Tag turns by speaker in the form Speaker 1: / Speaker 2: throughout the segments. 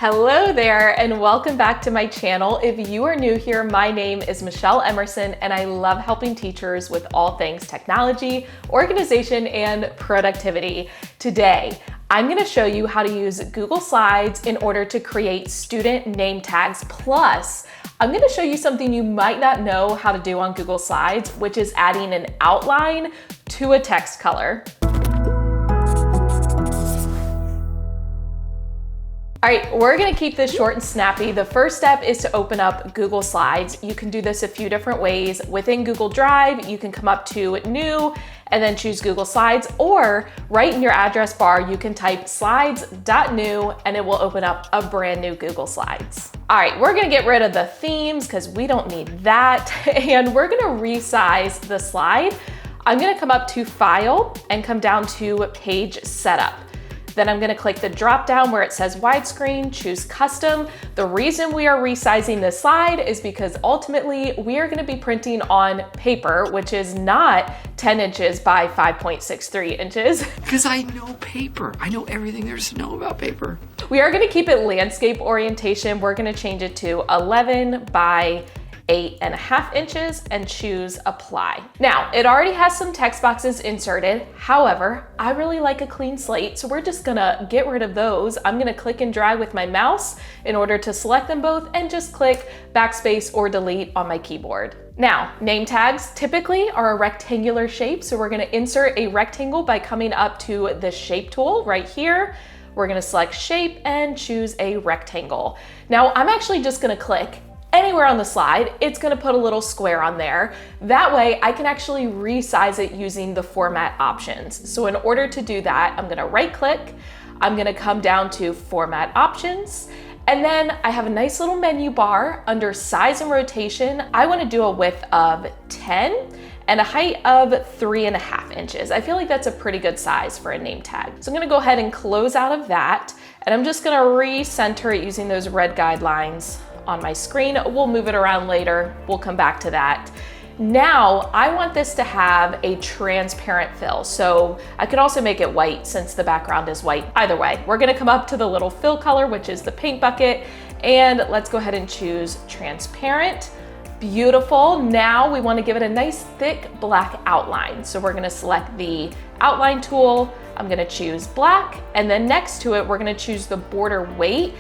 Speaker 1: Hello there and welcome back to my channel. If you are new here, my name is Michelle Emerson and I love helping teachers with all things technology, organization, and productivity. Today, I'm going to show you how to use Google Slides in order to create student name tags. Plus, I'm going to show you something you might not know how to do on Google Slides, which is adding an outline to a text color. All right, we're gonna keep this short and snappy. The first step is to open up Google Slides. You can do this a few different ways. Within Google Drive, you can come up to New and then choose Google Slides, or right in your address bar, you can type slides.new and it will open up a brand new Google Slides. All right, we're gonna get rid of the themes because we don't need that. And we're gonna resize the slide. I'm gonna come up to File and come down to Page Setup. Then I'm gonna click the drop down where it says widescreen, choose custom. The reason we are resizing this slide is because ultimately we are gonna be printing on paper, which is not 10 inches by 5.63 inches.
Speaker 2: Because I know paper. I know everything there is to know about paper.
Speaker 1: We are gonna keep it landscape orientation. We're gonna change it to 11 by 8.5 inches and choose apply. Now, it already has some text boxes inserted. However, I really like a clean slate, so we're just gonna get rid of those. I'm gonna click and drag with my mouse in order to select them both and just click backspace or delete on my keyboard. Now, name tags typically are a rectangular shape, so we're gonna insert a rectangle by coming up to the shape tool right here. We're gonna select shape and choose a rectangle. Now, I'm actually just gonna click anywhere on the slide. It's gonna put a little square on there. That way I can actually resize it using the format options. So in order to do that, I'm gonna right click, I'm gonna come down to format options, and then I have a nice little menu bar under size and rotation. I wanna do a width of 10 and a height of 3.5 inches. I feel like that's a pretty good size for a name tag. So I'm gonna go ahead and close out of that, and I'm just gonna recenter it using those red guidelines on my screen. We'll move it around later. We'll come back to that. Now, I want this to have a transparent fill. So I could also make it white since the background is white. Either way, we're gonna come up to the little fill color, which is the paint bucket, and let's go ahead and choose transparent. Beautiful. Now we want to give it a nice thick black outline. So we're gonna select the outline tool. I'm gonna choose black, and then next to it, we're gonna choose the border weight.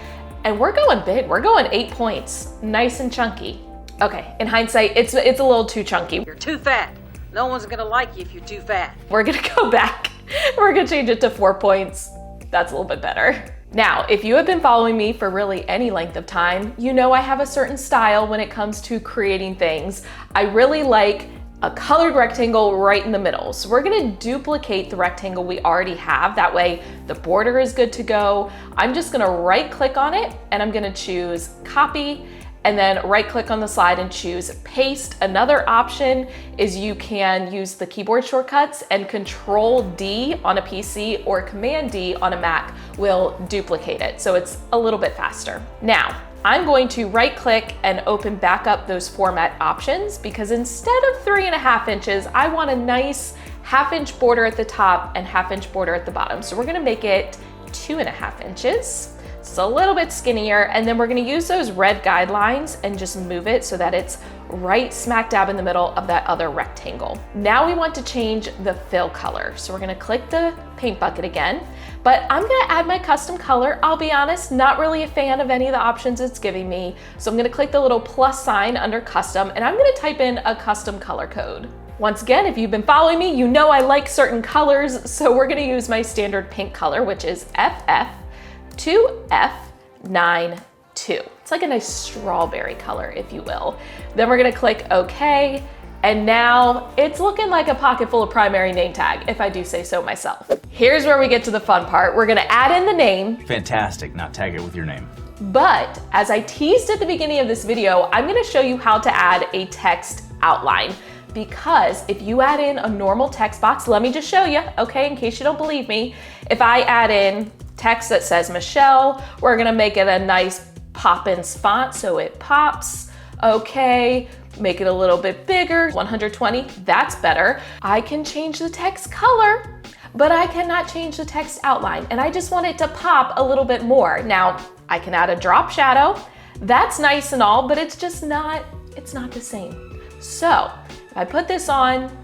Speaker 1: And we're going big, we're going 8 points, nice and chunky. Okay, in hindsight, it's a little too chunky.
Speaker 3: You're too fat. No one's gonna like you if you're too fat.
Speaker 1: We're gonna go back. We're gonna change it to 4 points. That's a little bit better. Now, if you have been following me for really any length of time, you know I have a certain style when it comes to creating things. I really like a colored rectangle right in the middle. So we're gonna duplicate the rectangle we already have. That way the border is good to go. I'm just gonna right click on it and I'm gonna choose copy and then right click on the slide and choose paste. Another option is you can use the keyboard shortcuts, and Control D on a PC or Command D on a Mac will duplicate it. So it's a little bit faster. Now, I'm going to right click and open back up those format options because instead of 3.5 inches, I want a nice 1/2 inch border at the top and 1/2 inch border at the bottom. So we're gonna make it 2.5 inches. It's a little bit skinnier, and then we're gonna use those red guidelines and just move it so that it's right smack dab in the middle of that other rectangle. Now we want to change the fill color. So we're gonna click the paint bucket again, but I'm gonna add my custom color. I'll be honest, not really a fan of any of the options it's giving me. So I'm gonna click the little plus sign under custom, and I'm gonna type in a custom color code. Once again, if you've been following me, you know I like certain colors, so we're gonna use my standard pink color, which is FF2F92. It's like a nice strawberry color, if you will. Then we're gonna click OK, and now it's looking like a pocket full of primary name tag, if I do say so myself. Here's where we get to the fun part. We're gonna add in the name.
Speaker 2: Fantastic, now tag it with your name.
Speaker 1: But as I teased at the beginning of this video, I'm gonna show you how to add a text outline. Because if you add in a normal text box, let me just show you, okay, in case you don't believe me. If I add in text that says Michelle, we're gonna make it a nice pop-in font so it pops. Okay, make it a little bit bigger, 120, that's better. I can change the text color, but I cannot change the text outline, and I just want it to pop a little bit more. Now, I can add a drop shadow. That's nice and all, but it's just not, it's not the same. So if I put this on,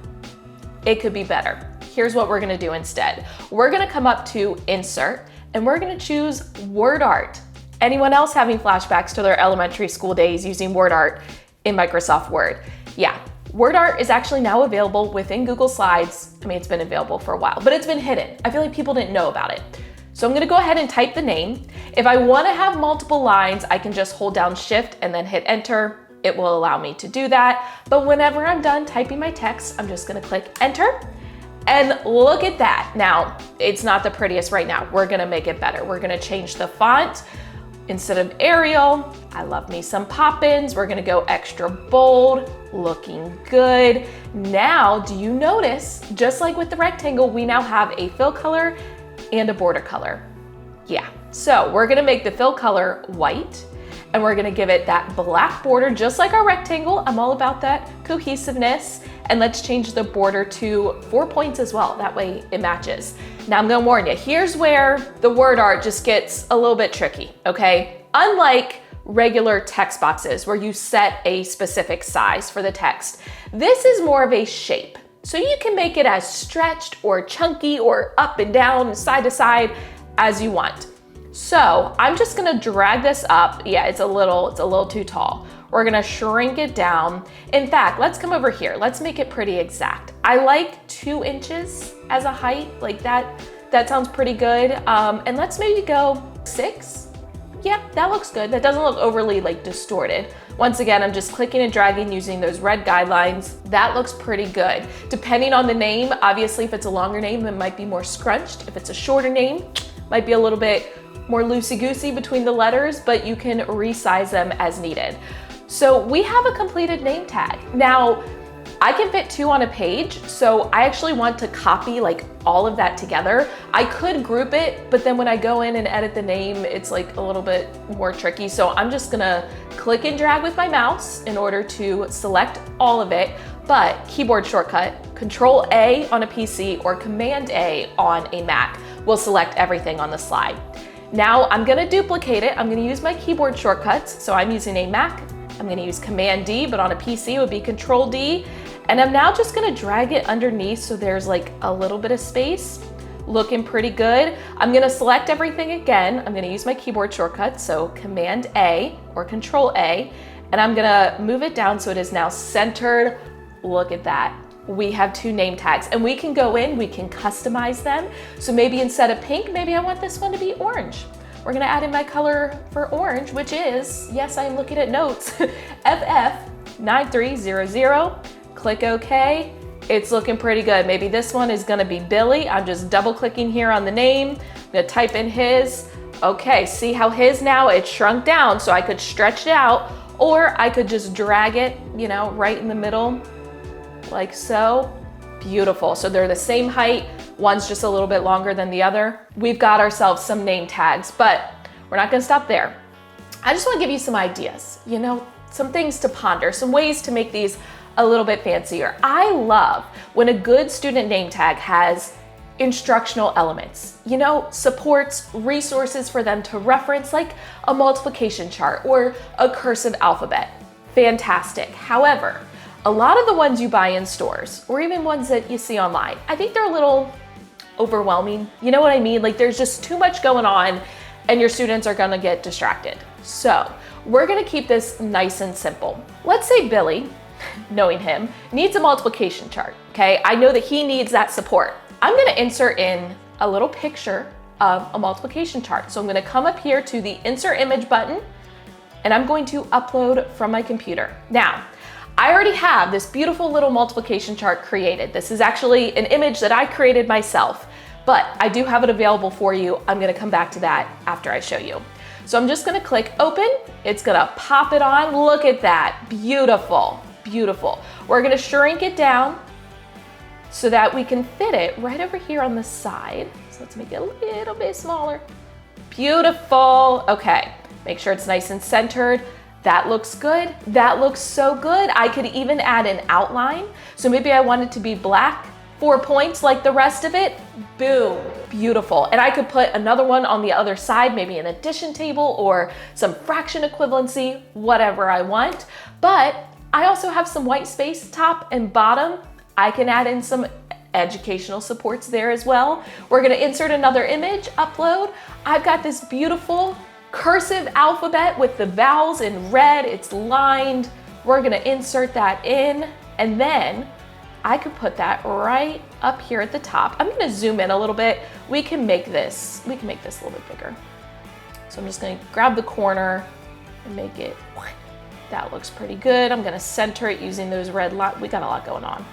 Speaker 1: it could be better. Here's what we're gonna do instead. We're gonna come up to Insert, and we're gonna choose Word Art. Anyone else having flashbacks to their elementary school days using Word Art in Microsoft Word? Yeah, Word Art is actually now available within Google Slides. I mean, it's been available for a while, but it's been hidden. I feel like people didn't know about it. So I'm gonna go ahead and type the name. If I wanna have multiple lines, I can just hold down Shift and then hit Enter. It will allow me to do that. But whenever I'm done typing my text, I'm just gonna click Enter. And look at that. Now, it's not the prettiest right now. We're gonna make it better. We're gonna change the font. Instead of Arial, I love me some Poppins. We're gonna go extra bold, looking good. Now, do you notice, just like with the rectangle, we now have a fill color and a border color. Yeah, so we're gonna make the fill color white, and we're gonna give it that black border, just like our rectangle. I'm all about that cohesiveness. And let's change the border to 4 points as well. That way it matches. Now I'm gonna warn you, here's where the word art just gets a little bit tricky, okay? Unlike regular text boxes where you set a specific size for the text, this is more of a shape. So you can make it as stretched or chunky or up and down, side to side as you want. So I'm just gonna drag this up. Yeah, it's a little too tall. We're gonna shrink it down. In fact, let's come over here. Let's make it pretty exact. I like 2 inches as a height, like that sounds pretty good. And let's maybe go 6. Yeah, that looks good. That doesn't look overly like distorted. Once again, I'm just clicking and dragging using those red guidelines. That looks pretty good. Depending on the name, obviously if it's a longer name, it might be more scrunched. If it's a shorter name, might be a little bit more loosey-goosey between the letters, but you can resize them as needed. So we have a completed name tag. Now, I can fit 2 on a page, so I actually want to copy like all of that together. I could group it, but then when I go in and edit the name, it's like a little bit more tricky. So I'm just gonna click and drag with my mouse in order to select all of it, but keyboard shortcut, Control A on a PC or Command A on a Mac will select everything on the slide. Now I'm gonna duplicate it. I'm gonna use my keyboard shortcuts. So I'm using a Mac. I'm gonna use Command D, but on a PC it would be Control D. And I'm now just gonna drag it underneath so there's like a little bit of space. Looking pretty good. I'm gonna select everything again. I'm gonna use my keyboard shortcut, so Command A or Control A, and I'm gonna move it down so it is now centered. Look at that. We have 2 name tags, and we can go in, we can customize them. So maybe instead of pink, maybe I want this one to be orange. We're gonna add in my color for orange, which is, yes, I'm looking at notes, FF9300. Click OK. It's looking pretty good. Maybe this one is gonna be Billy. I'm just double clicking here on the name. I'm gonna type in his. Okay, see how his now, it's shrunk down so I could stretch it out, or I could just drag it, you know, right in the middle, like so. Beautiful. So they're the same height. One's just a little bit longer than the other. We've got ourselves some name tags, but we're not gonna stop there. I just wanna give you some ideas, you know, some things to ponder, some ways to make these a little bit fancier. I love when a good student name tag has instructional elements, you know, supports resources for them to reference, like a multiplication chart or a cursive alphabet. Fantastic. However, a lot of the ones you buy in stores, or even ones that you see online, I think they're a little overwhelming. You know what I mean? Like there's just too much going on and your students are gonna get distracted. So we're gonna keep this nice and simple. Let's say Billy, knowing him, needs a multiplication chart, okay? I know that he needs that support. I'm gonna insert in a little picture of a multiplication chart. So I'm gonna come up here to the Insert Image button, and I'm going to upload from my computer. Now, I already have this beautiful little multiplication chart created. This is actually an image that I created myself, but I do have it available for you. I'm gonna come back to that after I show you. So I'm just gonna click open. It's gonna pop it on. Look at that, beautiful, beautiful. We're gonna shrink it down so that we can fit it right over here on the side. So let's make it a little bit smaller. Beautiful, okay. Make sure it's nice and centered. That looks good. That looks so good. I could even add an outline. So maybe I want it to be black 4 points like the rest of it, boom, beautiful. And I could put another one on the other side, maybe an addition table or some fraction equivalency, whatever I want. But I also have some white space top and bottom. I can add in some educational supports there as well. We're gonna insert another image, upload. I've got this beautiful cursive alphabet with the vowels in red, it's lined. We're gonna insert that in, and then I could put that right up here at the top. I'm gonna zoom in a little bit. We can make this a little bit bigger. So I'm just gonna grab the corner and make it, that looks pretty good. I'm gonna center it using those red lines. We got a lot going on.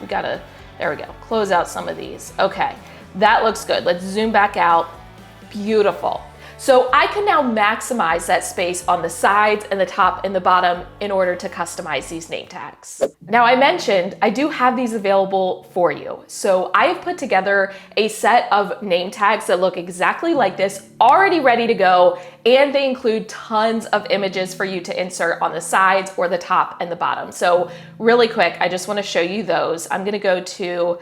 Speaker 1: There we go, close out some of these. Okay, that looks good. Let's zoom back out. Beautiful. So I can now maximize that space on the sides and the top and the bottom in order to customize these name tags. Now I mentioned I do have these available for you. So I have put together a set of name tags that look exactly like this, already ready to go, and they include tons of images for you to insert on the sides or the top and the bottom. So really quick, I just want to show you those. I'm going to go to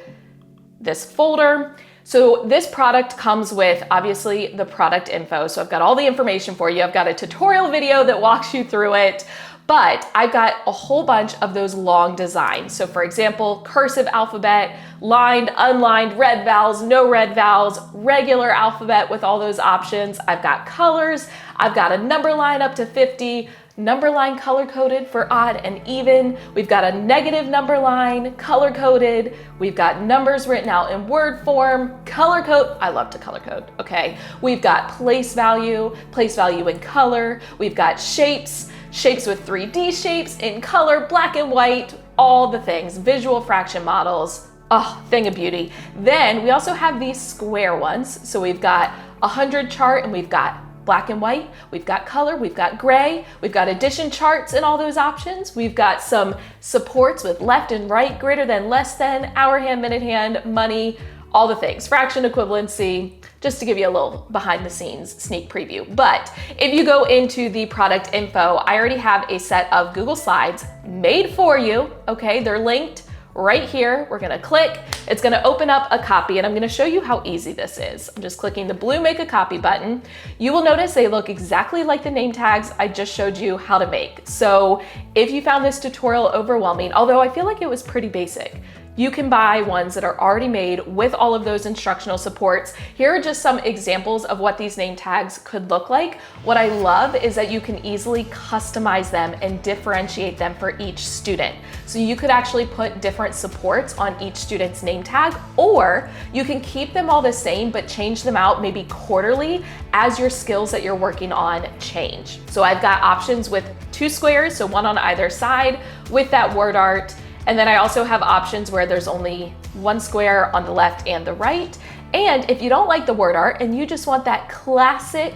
Speaker 1: this folder. So this product comes with obviously the product info. So I've got all the information for you. I've got a tutorial video that walks you through it, but I've got a whole bunch of those long designs. So for example, cursive alphabet, lined, unlined, red vowels, no red vowels, regular alphabet with all those options. I've got colors. I've got a number line up to 50, number line color coded for odd and even. We've got a negative number line color coded. We've got numbers written out in word form, color code. I love to color code, okay. We've got place value in color. We've got shapes with 3D shapes in color, black and white, all the things, visual fraction models. Oh, thing of beauty. Then we also have these square ones. So we've got 100 chart and we've got black and white, we've got color, we've got gray, we've got addition charts and all those options. We've got some supports with left and right, greater than, less than, hour hand, minute hand, money, all the things, fraction equivalency, just to give you a little behind the scenes sneak preview. But if you go into the product info, I already have a set of Google Slides made for you, okay? They're linked right here. We're gonna click, it's gonna open up a copy, and I'm gonna show you how easy this is. I'm just clicking the blue Make a Copy button. You will notice they look exactly like the name tags I just showed you how to make. So if you found this tutorial overwhelming, although I feel like it was pretty basic, you can buy ones that are already made with all of those instructional supports. Here are just some examples of what these name tags could look like. What I love is that you can easily customize them and differentiate them for each student. So you could actually put different supports on each student's name tag, or you can keep them all the same but change them out maybe quarterly as your skills that you're working on change. So I've got options with 2 squares, so one on either side with that word art. And then I also have options where there's only 1 square on the left and the right. And if you don't like the word art and you just want that classic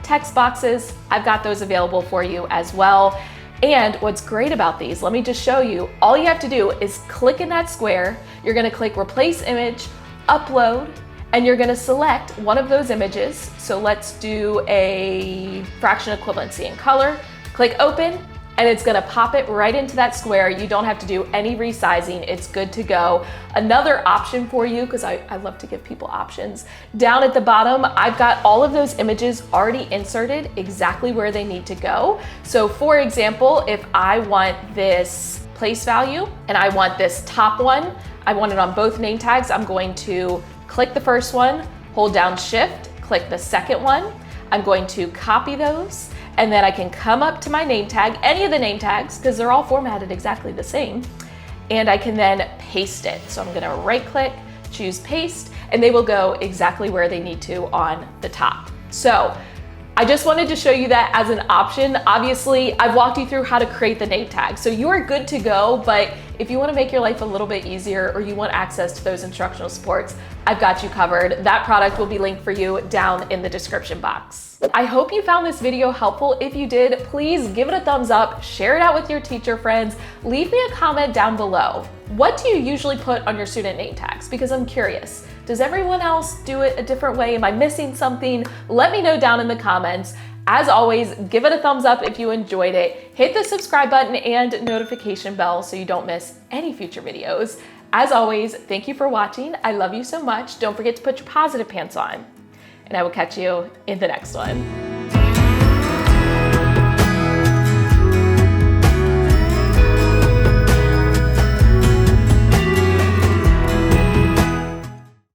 Speaker 1: text boxes, I've got those available for you as well. And what's great about these, let me just show you, all you have to do is click in that square, you're gonna click replace image, upload, and you're gonna select one of those images. So let's do a fraction equivalency in color, click open, and it's gonna pop it right into that square. You don't have to do any resizing, it's good to go. Another option for you, because I love to give people options, down at the bottom, I've got all of those images already inserted exactly where they need to go. So for example, if I want this place value and I want this top one, I want it on both name tags, I'm going to click the first one, hold down Shift, click the second one. I'm going to copy those, and then I can come up to my name tag, any of the name tags, because they're all formatted exactly the same, and I can then paste it. So I'm gonna right click, choose paste, and they will go exactly where they need to on the top. So I just wanted to show you that as an option. Obviously, I've walked you through how to create the name tag, so you are good to go, but if you wanna make your life a little bit easier or you want access to those instructional supports, I've got you covered. That product will be linked for you down in the description box. I hope you found this video helpful. If you did, please give it a thumbs up, share it out with your teacher friends, leave me a comment down below. What do you usually put on your student name tags? Because I'm curious. Does everyone else do it a different way? Am I missing something? Let me know down in the comments. As always, give it a thumbs up if you enjoyed it. Hit the subscribe button and notification bell so you don't miss any future videos. As always, thank you for watching. I love you so much. Don't forget to put your positive pants on. And I will catch you in the next one.